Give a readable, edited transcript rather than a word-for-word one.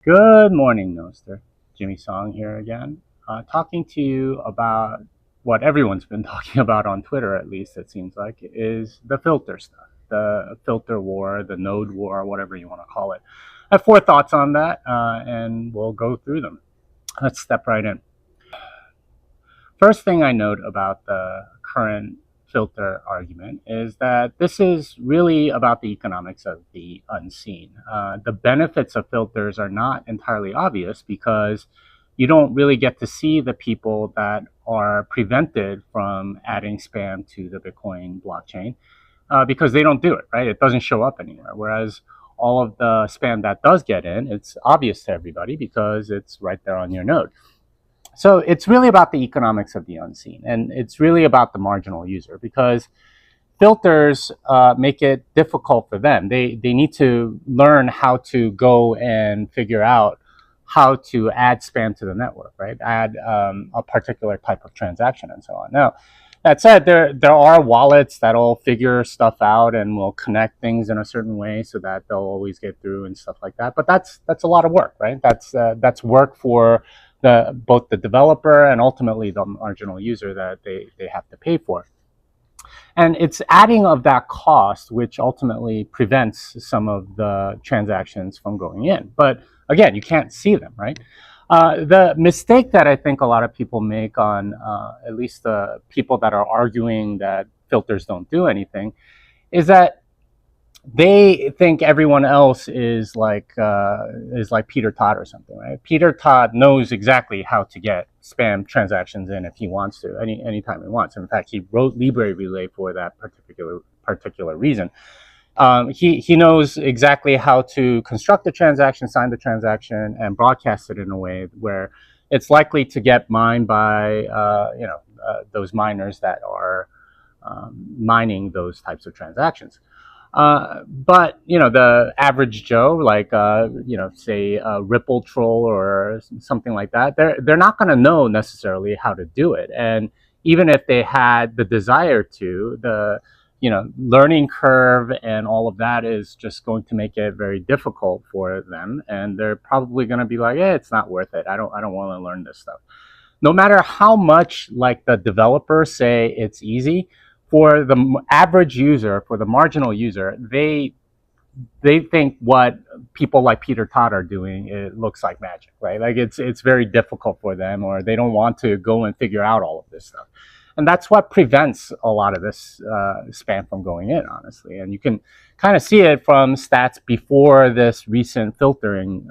Good morning, Noster. Jimmy Song here again, talking to you about what everyone's been talking about on Twitter, at least it seems like, is the filter stuff, the filter war, the node war, whatever you want to call it. I have four thoughts on that, and we'll go through them. Let's step right in. First thing I note about the current filter argument is that this is really about the economics of the unseen. The benefits of filters are not entirely obvious because you don't really get to see the people that are prevented from adding spam to the Bitcoin blockchain because they don't do it, right? It doesn't show up anywhere. Whereas all of the spam that does get in, it's obvious to everybody because it's right there on your node. So it's really about the economics of the unseen, and it's really about the marginal user because filters make it difficult for them. They need to learn how to go and figure out how to add spam to the network, right? Add a particular type of transaction and so on. Now, that said, there are wallets that'll figure stuff out and will connect things in a certain way so that they'll always get through and stuff like that. But that's a lot of work, right? That's work for both the developer and ultimately the marginal user that they have to pay for. And it's adding of that cost which ultimately prevents some of the transactions from going in. But again, you can't see them, right? The mistake that I think a lot of people make on at least the people that are arguing that filters don't do anything is that they think everyone else is like Peter Todd or something, right? Peter Todd knows exactly how to get spam transactions in if he wants to, anytime he wants. In fact, he wrote Libre Relay for that particular reason. He knows exactly how to construct the transaction, sign the transaction, and broadcast it in a way where it's likely to get mined by those miners that are mining those types of transactions. But the average Joe, like say a Ripple troll or something like that, they're not going to know necessarily how to do it. And even if they had the desire to, the learning curve and all of that is just going to make it very difficult for them. And they're probably going to be like, it's not worth it. I don't want to learn this stuff. No matter how much like the developers say it's easy, for the average user, for the marginal user, they think what people like Peter Todd are doing, it looks like magic, right? Like it's very difficult for them, or they don't want to go and figure out all of this stuff. And that's what prevents a lot of this spam from going in, honestly. And you can kind of see it from stats before this recent filtering